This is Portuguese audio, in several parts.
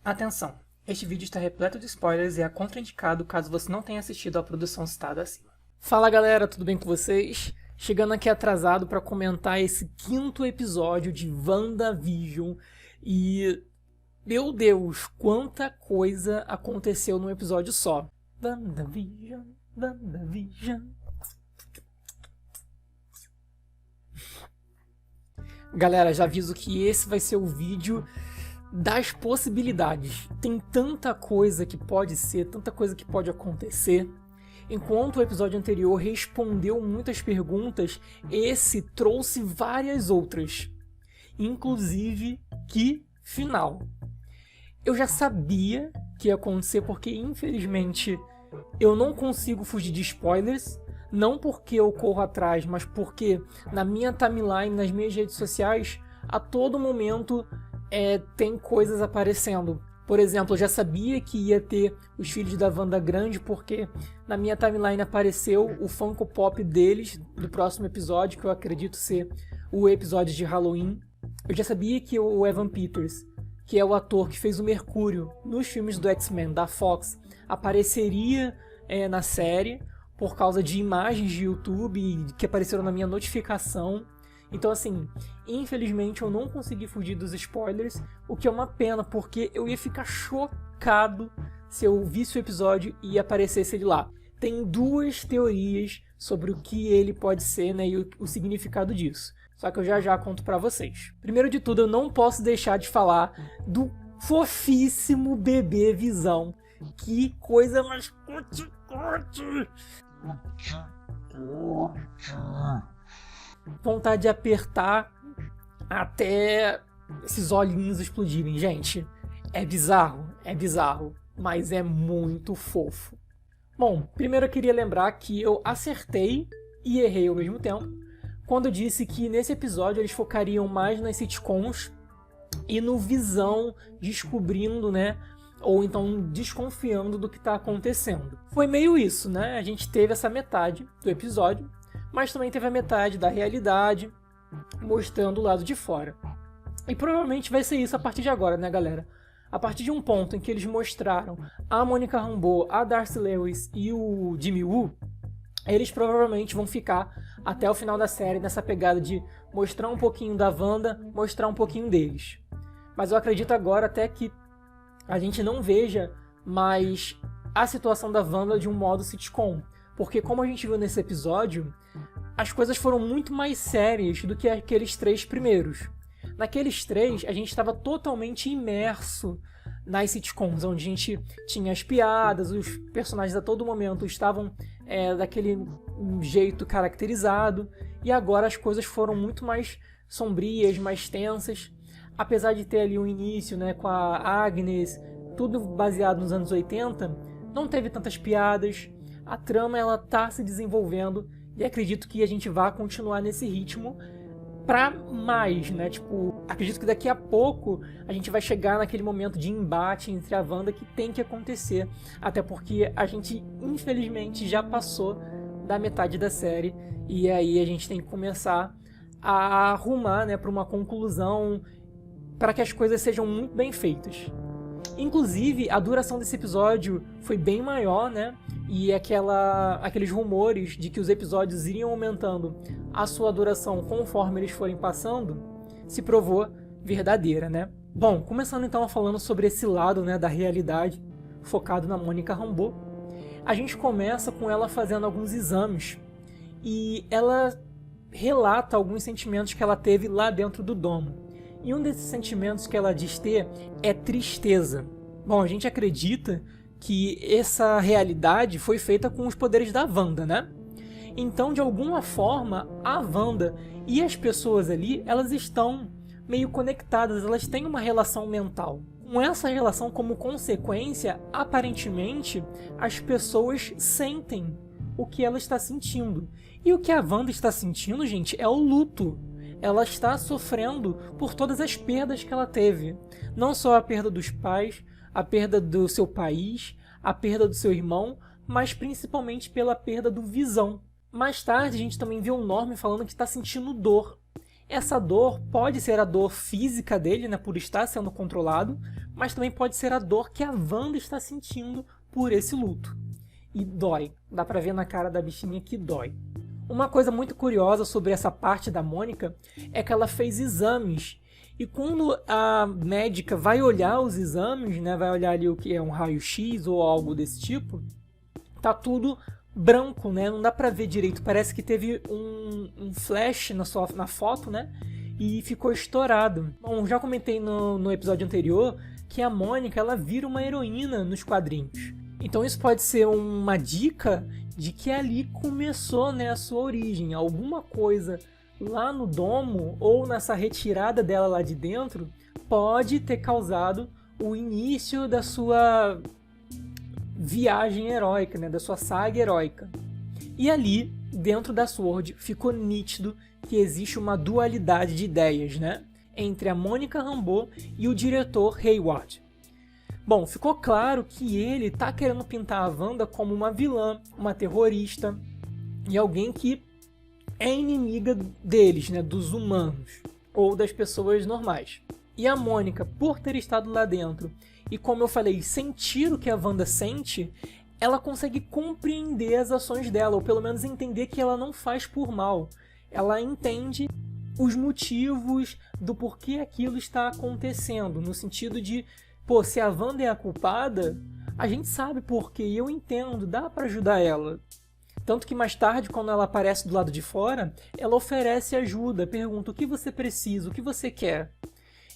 Atenção! Este vídeo está repleto de spoilers e é contraindicado caso você não tenha assistido à produção citada acima. Fala galera, tudo bem com vocês? Chegando aqui atrasado para comentar esse 5º episódio de WandaVision e... meu Deus, quanta coisa aconteceu num episódio só. WandaVision, WandaVision... Galera, já aviso que esse vai ser o vídeo das possibilidades. Tem tanta coisa que pode ser, tanta coisa que pode acontecer. Enquanto o episódio anterior respondeu muitas perguntas, esse trouxe várias outras. Inclusive, que final. Eu já sabia que ia acontecer porque, infelizmente, eu não consigo fugir de spoilers. Não porque eu corro atrás, mas porque na minha timeline, nas minhas redes sociais, a todo momento tem coisas aparecendo. Por exemplo, eu já sabia que ia ter os filhos da Wanda grande porque na minha timeline apareceu o Funko Pop deles, do próximo episódio, que eu acredito ser o episódio de Halloween. Eu já sabia que o Evan Peters, que é o ator que fez o Mercúrio nos filmes do X-Men da Fox, apareceria na série, por causa de imagens de YouTube que apareceram na minha notificação. Então assim, infelizmente eu não consegui fugir dos spoilers, o que é uma pena, porque eu ia ficar chocado se eu visse o episódio e aparecesse ele lá. Tem duas teorias sobre o que ele pode ser, né, e o significado disso. Só que eu já conto pra vocês. Primeiro de tudo, eu não posso deixar de falar do fofíssimo bebê Visão. Que coisa mais cuti-cuti! Vontade de apertar até esses olhinhos explodirem. Gente, é bizarro, mas é muito fofo. Bom, primeiro eu queria lembrar que eu acertei e errei ao mesmo tempo quando eu disse que nesse episódio eles focariam mais nas sitcoms e no Visão descobrindo, né, ou então desconfiando do que está acontecendo. Foi meio isso, né? A gente teve essa metade do episódio, mas também teve a metade da realidade, mostrando o lado de fora. E provavelmente vai ser isso a partir de agora, né, galera? A partir de um ponto em que eles mostraram a Monica Rambeau, a Darcy Lewis e o Jimmy Woo, eles provavelmente vão ficar até o final da série nessa pegada de mostrar um pouquinho da Wanda, mostrar um pouquinho deles. Mas eu acredito agora até que a gente não veja mais a situação da Wanda de um modo sitcom. Porque como a gente viu nesse episódio, as coisas foram muito mais sérias do que aqueles 3 primeiros. Naqueles 3, a gente estava totalmente imerso nas sitcoms, onde a gente tinha as piadas, os personagens a todo momento estavam daquele jeito caracterizado, e agora as coisas foram muito mais sombrias, mais tensas. Apesar de ter ali um início, né, com a Agnes, tudo baseado nos anos 80, não teve tantas piadas, a trama ela tá se desenvolvendo e acredito que a gente vai continuar nesse ritmo pra mais, né, tipo, acredito que daqui a pouco a gente vai chegar naquele momento de embate entre a Wanda que tem que acontecer, até porque a gente infelizmente já passou da metade da série e aí a gente tem que começar a arrumar, né, para uma conclusão, para que as coisas sejam muito bem feitas. Inclusive, a duração desse episódio foi bem maior, né? E aqueles rumores de que os episódios iriam aumentando a sua duração conforme eles forem passando, se provou verdadeira, né? Bom, começando então falando sobre esse lado, né, da realidade, focado na Monica Rambeau, a gente começa com ela fazendo alguns exames e ela relata alguns sentimentos que ela teve lá dentro do domo. E um desses sentimentos que ela diz ter é tristeza. Bom, a gente acredita que essa realidade foi feita com os poderes da Wanda, né? Então, de alguma forma, a Wanda e as pessoas ali, elas estão meio conectadas, elas têm uma relação mental. Com essa relação como consequência, aparentemente, as pessoas sentem o que ela está sentindo. E o que a Wanda está sentindo, gente, é o luto. Ela está sofrendo por todas as perdas que ela teve. Não só a perda dos pais, a perda do seu país, a perda do seu irmão, mas principalmente pela perda do Visão. Mais tarde a gente também viu o Norman falando que está sentindo dor. Essa dor pode ser a dor física dele, né, por estar sendo controlado, mas também pode ser a dor que a Wanda está sentindo por esse luto. E dói, dá pra ver na cara da bichinha que dói. Uma coisa muito curiosa sobre essa parte da Mônica é que ela fez exames. E quando a médica vai olhar os exames, né, vai olhar ali o que é um raio-x ou algo desse tipo, tá tudo branco, né? Não dá pra ver direito. Parece que teve um flash na foto, né? E ficou estourado. Bom, já comentei no episódio anterior que a Mônica, ela vira uma heroína nos quadrinhos. Então isso pode ser uma dica de que ali começou, né, a sua origem. Alguma coisa lá no domo ou nessa retirada dela lá de dentro pode ter causado o início da sua viagem heróica, né, da sua saga heróica. E ali, dentro da SWORD, ficou nítido que existe uma dualidade de ideias, né, entre a Monica Rambeau e o diretor Hayward. Bom, ficou claro que ele tá querendo pintar a Wanda como uma vilã, uma terrorista e alguém que é inimiga deles, né, dos humanos ou das pessoas normais. E a Mônica, por ter estado lá dentro e, como eu falei, sentir o que a Wanda sente, ela consegue compreender as ações dela, ou pelo menos entender que ela não faz por mal. Ela entende os motivos do porquê aquilo está acontecendo, no sentido de, pô, se a Wanda é a culpada, a gente sabe porquê e eu entendo, dá para ajudar ela. Tanto que mais tarde, quando ela aparece do lado de fora, ela oferece ajuda, pergunta o que você precisa, o que você quer.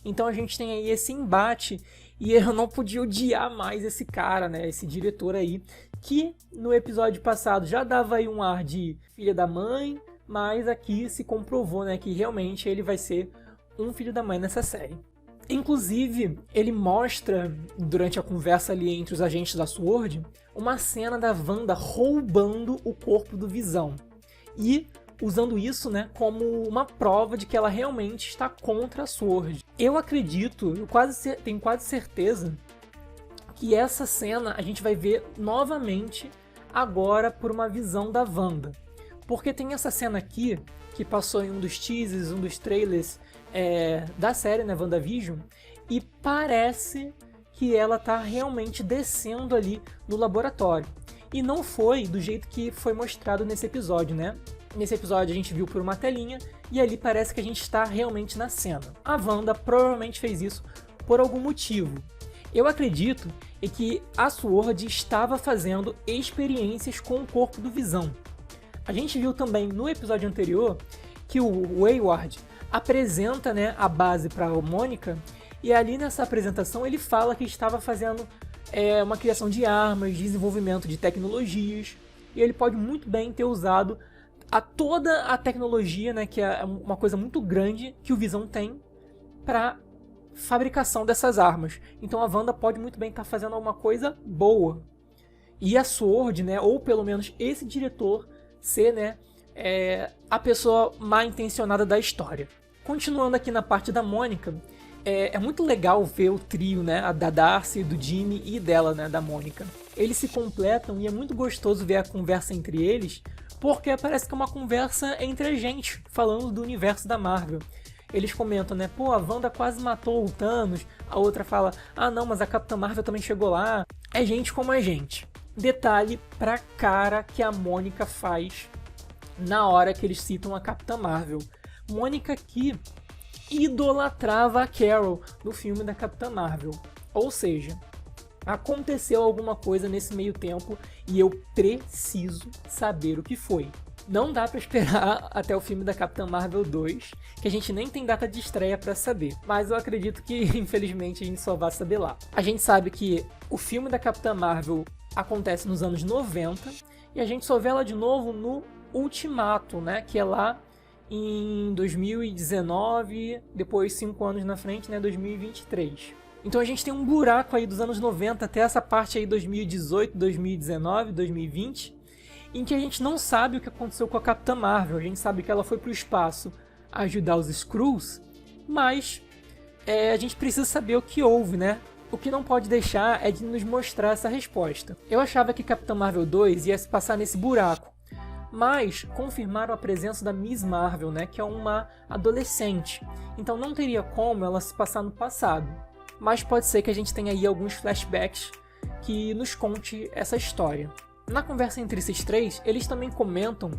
Então a gente tem aí esse embate e eu não podia odiar mais esse cara, né, esse diretor aí, que no episódio passado já dava aí um ar de filha da mãe, mas aqui se comprovou, né, que realmente ele vai ser um filho da mãe nessa série. Inclusive, ele mostra, durante a conversa ali entre os agentes da SWORD, uma cena da Wanda roubando o corpo do Visão. E usando isso, né, como uma prova de que ela realmente está contra a SWORD. Eu acredito, tenho quase certeza, que essa cena a gente vai ver novamente agora por uma visão da Wanda. Porque tem essa cena aqui, que passou em um dos teasers, um dos trailers da série, né, WandaVision, e parece que ela tá realmente descendo ali no laboratório. E não foi do jeito que foi mostrado nesse episódio, né? Nesse episódio a gente viu por uma telinha e ali parece que a gente está realmente na cena. A Wanda provavelmente fez isso por algum motivo. Eu acredito em que a SWORD estava fazendo experiências com o corpo do Visão. A gente viu também no episódio anterior que o Hayward apresenta, né, a base para a Mônica, e ali nessa apresentação ele fala que estava fazendo uma criação de armas, desenvolvimento de tecnologias, e ele pode muito bem ter usado toda a tecnologia, né, que é uma coisa muito grande que o Visão tem para fabricação dessas armas. Então a Wanda pode muito bem estar fazendo alguma coisa boa. E a SWORD, né, ou pelo menos esse diretor, ser, né, a pessoa mal intencionada da história. Continuando aqui na parte da Mônica, é muito legal ver o trio, né, da Darcy, do Jimmy e dela, né, da Mônica. Eles se completam e é muito gostoso ver a conversa entre eles, porque parece que é uma conversa entre a gente, falando do universo da Marvel. Eles comentam, né, pô, a Wanda quase matou o Thanos, a outra fala, ah não, mas a Capitã Marvel também chegou lá. É gente como a gente. Detalhe pra cara que a Mônica faz na hora que eles citam a Capitã Marvel. Mônica que idolatrava a Carol no filme da Capitã Marvel. Ou seja, aconteceu alguma coisa nesse meio tempo e eu preciso saber o que foi. Não dá pra esperar até o filme da Capitã Marvel 2, que a gente nem tem data de estreia pra saber. Mas eu acredito que, infelizmente, a gente só vai saber lá. A gente sabe que o filme da Capitã Marvel acontece nos anos 90 e a gente só vê ela de novo no Ultimato, né? Que é lá em 2019, depois 5 anos na frente, né, 2023. Então a gente tem um buraco aí dos anos 90 até essa parte aí 2018, 2019, 2020, em que a gente não sabe o que aconteceu com a Capitã Marvel. A gente sabe que ela foi para o espaço ajudar os Skrulls, mas a gente precisa saber o que houve, né? O que não pode deixar é de nos mostrar essa resposta. Eu achava que Capitã Marvel 2 ia se passar nesse buraco, Mas confirmaram a presença da Miss Marvel, né, que é uma adolescente. Então não teria como ela se passar no passado. Mas pode ser que a gente tenha aí alguns flashbacks que nos conte essa história. Na conversa entre esses três, eles também comentam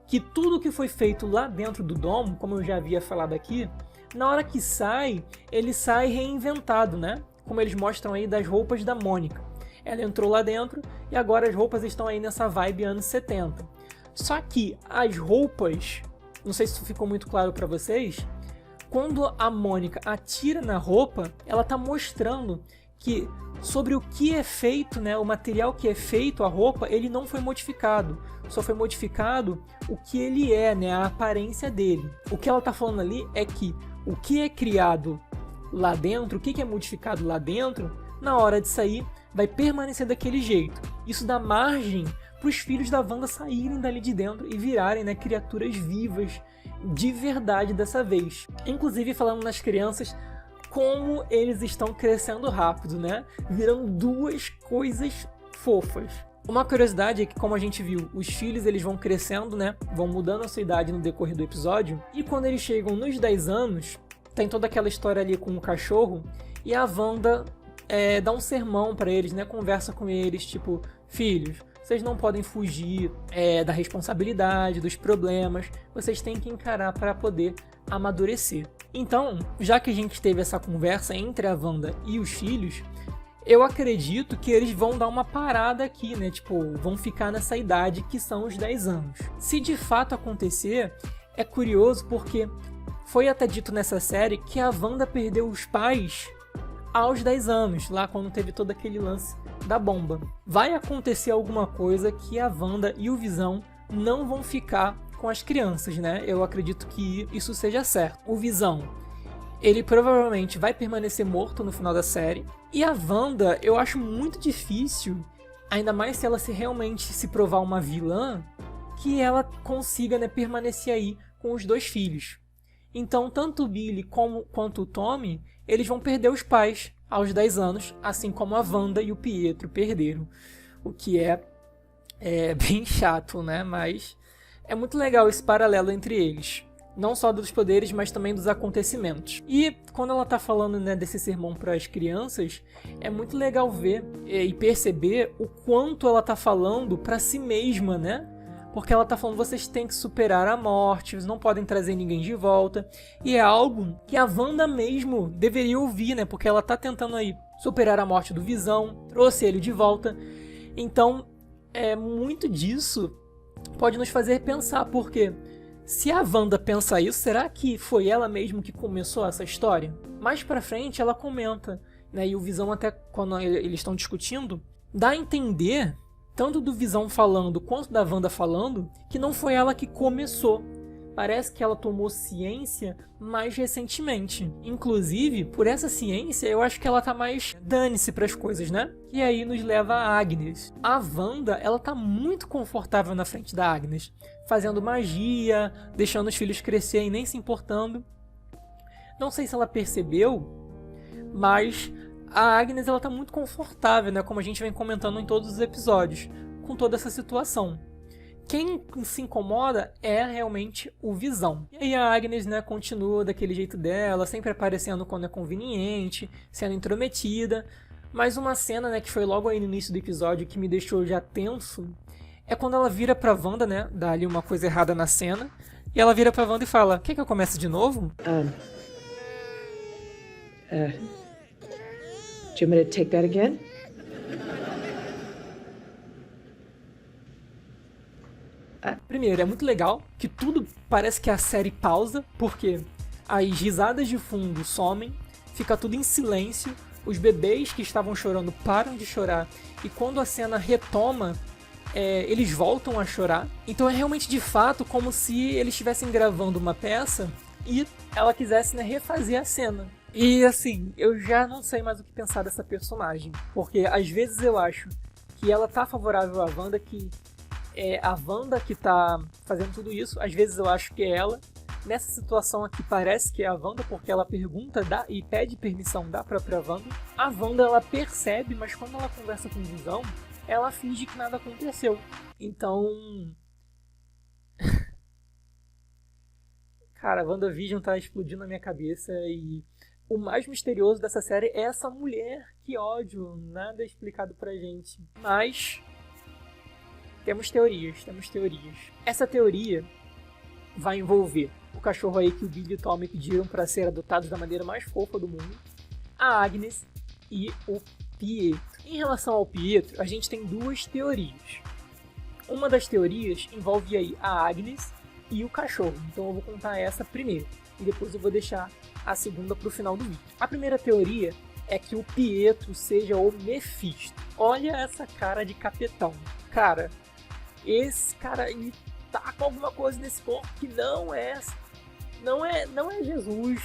que tudo que foi feito lá dentro do domo, como eu já havia falado aqui, na hora que sai, ele sai reinventado, né? Como eles mostram aí das roupas da Mônica. Ela entrou lá dentro e agora as roupas estão aí nessa vibe anos 70. Só que as roupas, não sei se isso ficou muito claro para vocês, quando a Mônica atira na roupa, ela está mostrando que sobre o que é feito, né, o material que é feito, a roupa, ele não foi modificado. Só foi modificado o que ele é, né, a aparência dele. O que ela está falando ali é que o que é criado lá dentro, o que é modificado lá dentro, na hora de sair, vai permanecer daquele jeito. Isso dá margem para os filhos da Wanda saírem dali de dentro e virarem, né, criaturas vivas de verdade dessa vez. Inclusive, falando nas crianças, como eles estão crescendo rápido, né? Viram duas coisas fofas. Uma curiosidade é que, como a gente viu, os filhos eles vão crescendo, né? Vão mudando a sua idade no decorrer do episódio. E quando eles chegam nos 10 anos, tem toda aquela história ali com o cachorro. E a Wanda dá um sermão para eles, né? Conversa com eles, tipo, filhos, vocês não podem fugir da responsabilidade, dos problemas. Vocês têm que encarar para poder amadurecer. Então, já que a gente teve essa conversa entre a Wanda e os filhos, eu acredito que eles vão dar uma parada aqui, né? Tipo, vão ficar nessa idade que são os 10 anos. Se de fato acontecer, é curioso porque foi até dito nessa série que a Wanda perdeu os pais aos 10 anos, lá quando teve todo aquele lance da bomba. Vai acontecer alguma coisa que a Wanda e o Visão não vão ficar com as crianças, né? Eu acredito que isso seja certo. O Visão, ele provavelmente vai permanecer morto no final da série. E a Wanda, eu acho muito difícil, ainda mais se ela realmente se provar uma vilã, que ela consiga, né, permanecer aí com os dois filhos. Então, tanto o Billy quanto o Tommy, eles vão perder os pais aos 10 anos, assim como a Wanda e o Pietro perderam. O que é bem chato, né? Mas é muito legal esse paralelo entre eles. Não só dos poderes, mas também dos acontecimentos. E quando ela está falando, né, desse sermão para as crianças, é muito legal ver e perceber o quanto ela está falando para si mesma, né? Porque ela está falando, vocês têm que superar a morte, vocês não podem trazer ninguém de volta. E é algo que a Wanda mesmo deveria ouvir, né? Porque ela está tentando aí superar a morte do Visão, trouxe ele de volta. Então, muito disso pode nos fazer pensar, porque se a Wanda pensa isso, será que foi ela mesmo que começou essa história? Mais pra frente ela comenta, né? E o Visão, até quando eles estão discutindo, dá a entender, tanto do Visão falando quanto da Wanda falando, que não foi ela que começou. Parece que ela tomou ciência mais recentemente. Inclusive, por essa ciência, eu acho que ela tá mais dane-se pras coisas, né? E aí nos leva a Agnes. A Wanda, ela tá muito confortável na frente da Agnes, fazendo magia, deixando os filhos crescerem, nem se importando. Não sei se ela percebeu, mas a Agnes, ela tá muito confortável, né? Como a gente vem comentando em todos os episódios, com toda essa situação. Quem se incomoda é realmente o Visão. E aí a Agnes, né, continua daquele jeito dela, sempre aparecendo quando é conveniente, sendo intrometida. Mas uma cena, né, que foi logo aí no início do episódio que me deixou já tenso, é quando ela vira pra Wanda, né, dá ali uma coisa errada na cena, e ela vira pra Wanda e fala, quer que eu comece de novo? Do you want me to take that again? Primeiro, é muito legal que tudo parece que a série pausa, porque as risadas de fundo somem, fica tudo em silêncio, os bebês que estavam chorando param de chorar, e quando a cena retoma, eles voltam a chorar. Então é realmente de fato como se eles estivessem gravando uma peça e ela quisesse, né, refazer a cena. E assim, eu já não sei mais o que pensar dessa personagem, porque às vezes eu acho que ela tá favorável à Wanda, que é a Wanda que tá fazendo tudo isso, às vezes eu acho que é ela. Nessa situação aqui parece que é a Wanda, porque ela pergunta e pede permissão da própria Wanda. A Wanda, ela percebe, mas quando ela conversa com o Visão, ela finge que nada aconteceu. Então, Cara, WandaVision tá explodindo na minha cabeça e o mais misterioso dessa série é essa mulher. Que ódio, nada é explicado pra gente. Mas temos teorias. Essa teoria vai envolver o cachorro aí que o Billy e o Tommy pediram para ser adotados da maneira mais fofa do mundo, a Agnes e o Pietro. Em relação ao Pietro, a gente tem duas teorias. Uma das teorias envolve aí a Agnes e o cachorro, então eu vou contar essa primeiro e depois eu vou deixar a segunda para o final do vídeo. A primeira teoria é que o Pietro seja o Mephisto. Olha essa cara de capetão. Cara, esse cara ele tá com alguma coisa nesse corpo que não é Jesus,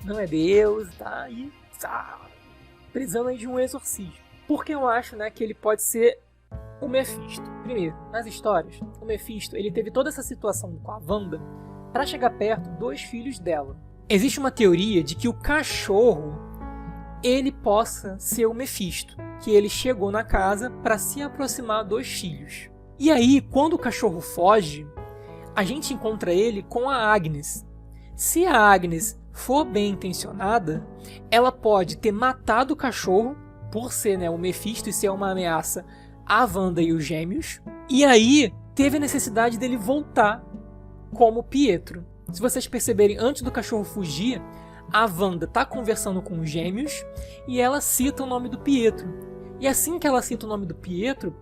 não é Deus, tá? E tá precisando aí de um exorcismo. Porque eu acho, né, que ele pode ser o Mephisto. Primeiro, nas histórias, o Mephisto ele teve toda essa situação com a Wanda para chegar perto dos filhos dela. Existe uma teoria de que o cachorro ele possa ser o Mephisto, que ele chegou na casa para se aproximar dos filhos. E aí, quando o cachorro foge, a gente encontra ele com a Agnes. Se a Agnes for bem intencionada, ela pode ter matado o cachorro por ser, né, o Mephisto e ser uma ameaça a Wanda e os gêmeos. E aí, teve a necessidade dele voltar como Pietro. Se vocês perceberem, antes do cachorro fugir, a Wanda está conversando com os gêmeos e ela cita o nome do Pietro. E assim que ela cita o nome do Pietro,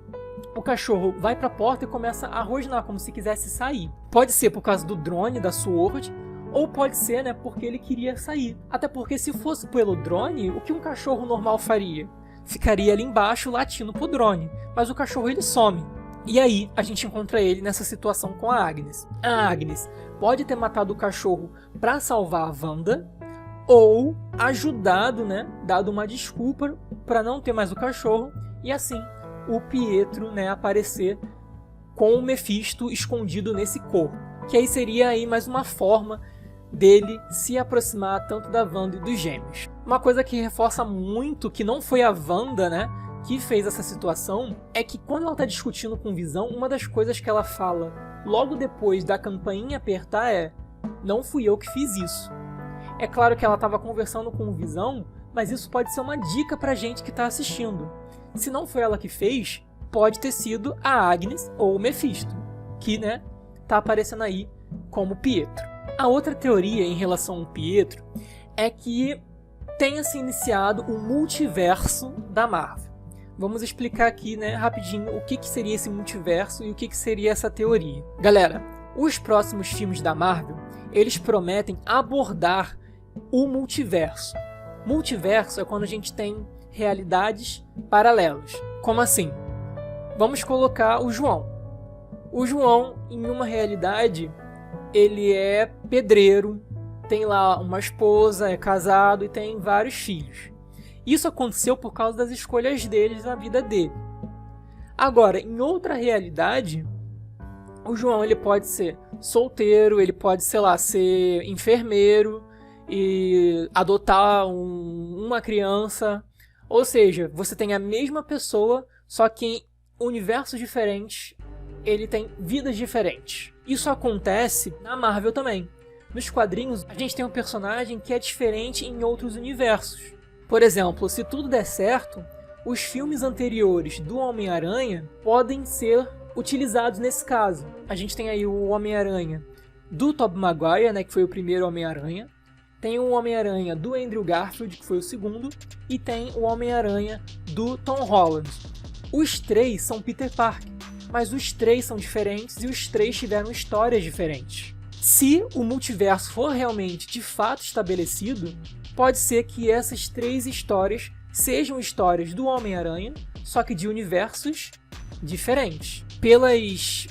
o cachorro vai para a porta e começa a rosnar, como se quisesse sair. Pode ser por causa do drone, da SWORD, ou pode ser, né, porque ele queria sair. Até porque se fosse pelo drone, o que um cachorro normal faria? Ficaria ali embaixo latindo pro drone, mas o cachorro ele some. E aí a gente encontra ele nessa situação com a Agnes. A Agnes pode ter matado o cachorro para salvar a Wanda, ou ajudado, né, dado uma desculpa para não ter mais o cachorro, e assim o Pietro, né, aparecer com o Mephisto escondido nesse corpo. Que aí seria aí mais uma forma dele se aproximar tanto da Wanda e dos gêmeos. Uma coisa que reforça muito que não foi a Wanda, né, que fez essa situação, é que quando ela está discutindo com o Visão, uma das coisas que ela fala logo depois da campainha apertar é: não fui eu que fiz isso. É claro que ela estava conversando com o Visão, mas isso pode ser uma dica pra gente que está assistindo. Se não foi ela que fez, pode ter sido a Agnes ou o Mephisto, que, né, tá aparecendo aí como Pietro. A outra teoria em relação ao Pietro é que tenha se iniciado o multiverso da Marvel. Vamos explicar aqui, né, rapidinho o que seria esse multiverso e o que seria essa teoria. Galera, os próximos filmes da Marvel, eles prometem abordar o multiverso. Multiverso é quando a gente tem realidades paralelas. Como assim? Vamos colocar o João. O João, em uma realidade, ele é pedreiro, tem lá uma esposa, é casado e tem vários filhos. Isso aconteceu por causa das escolhas deles na vida dele. Agora, em outra realidade, o João ele pode ser solteiro, ele pode, sei lá, ser enfermeiro e adotar uma criança. Ou seja, você tem a mesma pessoa, só que em universos diferentes, ele tem vidas diferentes. Isso acontece na Marvel também. Nos quadrinhos, a gente tem um personagem que é diferente em outros universos. Por exemplo, se tudo der certo, os filmes anteriores do Homem-Aranha podem ser utilizados nesse caso. A gente tem aí o Homem-Aranha do Tobey Maguire, né, que foi o primeiro Homem-Aranha. Tem o Homem-Aranha do Andrew Garfield, que foi o segundo. E tem o Homem-Aranha do Tom Holland. Os três são Peter Parker, mas os três são diferentes e os três tiveram histórias diferentes. Se o multiverso for realmente de fato estabelecido, pode ser que essas três histórias sejam histórias do Homem-Aranha, só que de universos diferentes.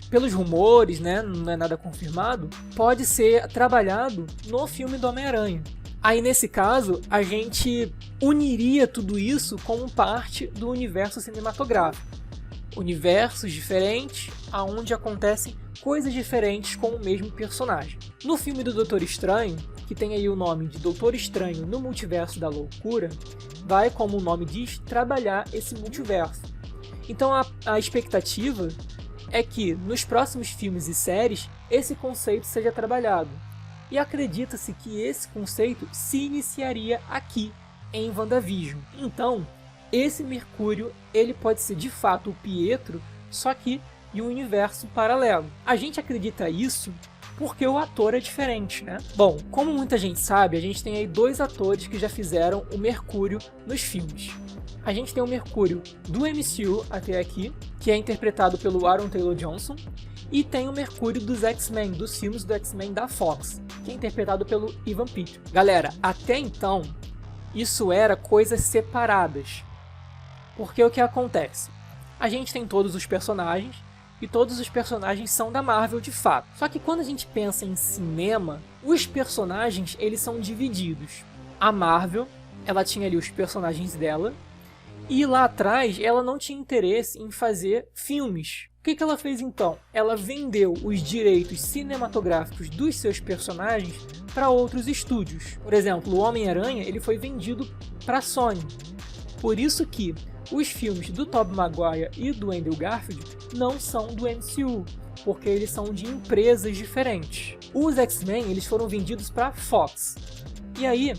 Pelos rumores, né, não é nada confirmado, pode ser trabalhado no filme do Homem-Aranha. Aí, nesse caso, a gente uniria tudo isso como parte do universo cinematográfico. Universos diferentes, onde acontecem coisas diferentes com o mesmo personagem. No filme do Doutor Estranho, que tem aí o nome de Doutor Estranho no Multiverso da Loucura, vai, como o nome diz, trabalhar esse multiverso. Então a expectativa é que nos próximos filmes e séries esse conceito seja trabalhado. E acredita-se que esse conceito se iniciaria aqui, em WandaVision. Então, esse Mercúrio, ele pode ser de fato o Pietro, só que em um universo paralelo. A gente acredita isso porque o ator é diferente, né? Bom, como muita gente sabe, a gente tem aí 2 atores que já fizeram o Mercúrio nos filmes. A gente tem o Mercúrio do MCU até aqui, que é interpretado pelo Aaron Taylor Johnson, e tem o Mercúrio dos X-Men, dos filmes do X-Men da Fox, que é interpretado pelo Evan Peters. Galera, até então, isso era coisas separadas. Porque o que acontece? A gente tem todos os personagens, e todos os personagens são da Marvel de fato. Só que quando a gente pensa em cinema, os personagens eles são divididos. A Marvel, ela tinha ali os personagens dela, e lá atrás ela não tinha interesse em fazer filmes. O que ela fez então? Ela vendeu os direitos cinematográficos dos seus personagens para outros estúdios. Por exemplo, o Homem-Aranha ele foi vendido para a Sony. Por isso que os filmes do Tobey Maguire e do Andrew Garfield não são do MCU, porque eles são de empresas diferentes. Os X-Men eles foram vendidos para a Fox. E aí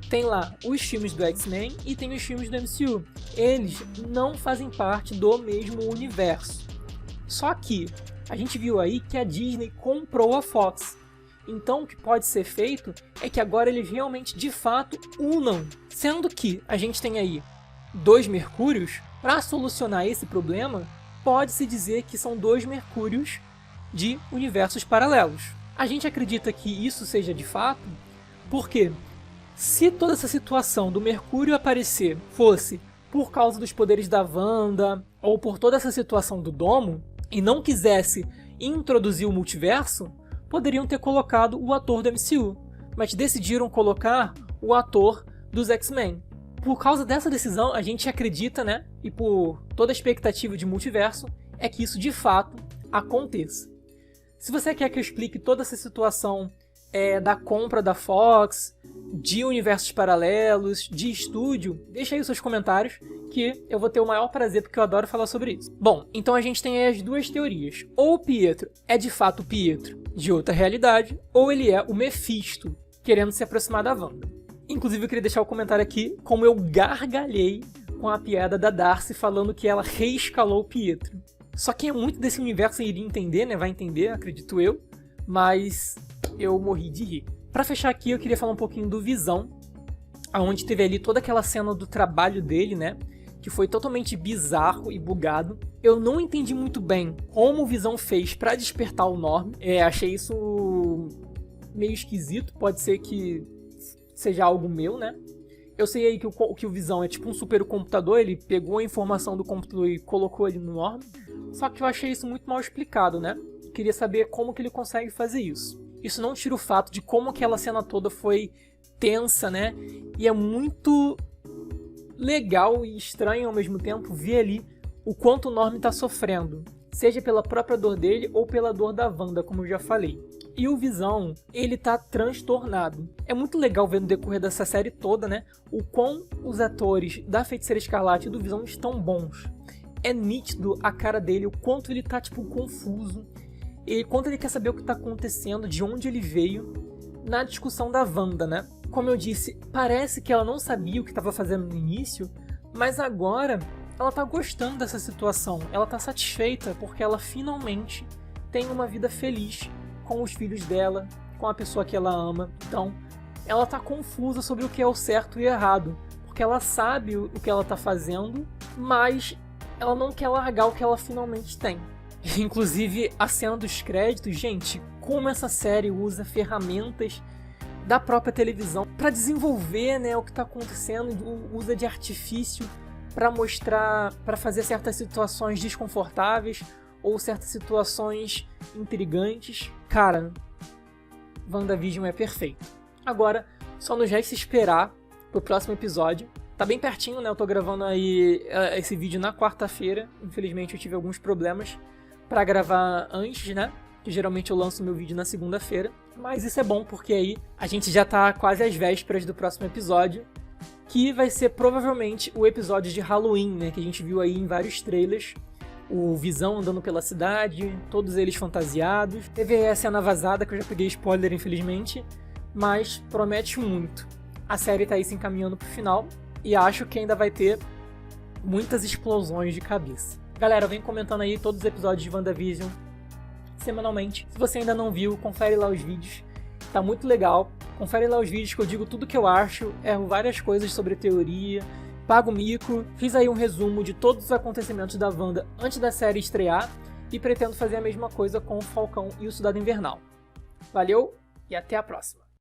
tem lá os filmes do X-Men e tem os filmes do MCU. Eles não fazem parte do mesmo universo. Só que a gente viu aí que a Disney comprou a Fox. Então o que pode ser feito é que agora eles realmente de fato unam. Sendo que a gente tem aí 2 Mercúrios, para solucionar esse problema, pode-se dizer que são 2 Mercúrios de universos paralelos. A gente acredita que isso seja de fato, porque se toda essa situação do Mercúrio aparecer fosse por causa dos poderes da Wanda, ou por toda essa situação do Domo, e não quisesse introduzir o multiverso, poderiam ter colocado o ator do MCU, mas decidiram colocar o ator dos X-Men. Por causa dessa decisão, a gente acredita, né, e por toda a expectativa de multiverso, é que isso de fato aconteça. Se você quer que eu explique toda essa situação da compra da Fox, de universos paralelos, de estúdio, deixa aí os seus comentários que eu vou ter o maior prazer porque eu adoro falar sobre isso. Bom, então a gente tem aí as 2 teorias. Ou o Pietro é de fato o Pietro de outra realidade, ou ele é o Mephisto querendo se aproximar da Wanda. Inclusive eu queria deixar o comentário aqui como eu gargalhei com a piada da Darcy falando que ela reescalou o Pietro. Só quem é muito desse universo iria entender, né? Vai entender, acredito eu. Mas eu morri de rir. Pra fechar aqui, eu queria falar um pouquinho do Visão, onde teve ali toda aquela cena do trabalho dele, né? Que foi totalmente bizarro e bugado. Eu não entendi muito bem como o Visão fez pra despertar o Norm. Achei isso meio esquisito, pode ser que seja algo meu, né? Eu sei aí que o Visão é tipo um supercomputador, ele pegou a informação do computador e colocou ali no Norm. Só que eu achei isso muito mal explicado, né? Queria saber como que ele consegue fazer isso. Isso não tira o fato de como aquela cena toda foi tensa, né? E é muito legal e estranho ao mesmo tempo ver ali o quanto o Norm tá sofrendo. Seja pela própria dor dele ou pela dor da Wanda, como eu já falei. E o Visão, ele tá transtornado. É muito legal ver no decorrer dessa série toda, né? O quão os atores da Feiticeira Escarlate e do Visão estão bons. É nítido a cara dele, o quanto ele tá, tipo, confuso. E quanto ele quer saber o que tá acontecendo, de onde ele veio, na discussão da Wanda, né? Como eu disse, parece que ela não sabia o que estava fazendo no início, mas agora ela tá gostando dessa situação. Ela tá satisfeita porque ela finalmente tem uma vida feliz com os filhos dela, com a pessoa que ela ama. Então, ela tá confusa sobre o que é o certo e o errado, porque ela sabe o que ela tá fazendo, mas ela não quer largar o que ela finalmente tem. Inclusive, a cena dos créditos, gente, como essa série usa ferramentas da própria televisão para desenvolver, né, o que está acontecendo, usa de artifício para mostrar, para fazer certas situações desconfortáveis ou certas situações intrigantes. Cara, WandaVision é perfeito. Agora, só nos resta esperar pro próximo episódio. Tá bem pertinho, né? Eu tô gravando aí esse vídeo na quarta-feira. Infelizmente eu tive alguns problemas para gravar antes, né? Que geralmente eu lanço meu vídeo na segunda-feira. Mas isso é bom porque aí a gente já tá quase às vésperas do próximo episódio, que vai ser provavelmente o episódio de Halloween, né? Que a gente viu aí em vários trailers. o Visão andando pela cidade, todos eles fantasiados. Teve a cena vazada, que eu já peguei spoiler infelizmente, mas promete muito. A série tá aí se encaminhando pro final e acho que ainda vai ter muitas explosões de cabeça. Galera, vem comentando aí todos os episódios de WandaVision semanalmente. Se você ainda não viu, confere lá os vídeos, tá muito legal. Confere lá os vídeos que eu digo tudo que eu acho, erro várias coisas sobre teoria, pago mico, fiz aí um resumo de todos os acontecimentos da Wanda antes da série estrear e pretendo fazer a mesma coisa com o Falcão e o Soldado Invernal. Valeu e até a próxima!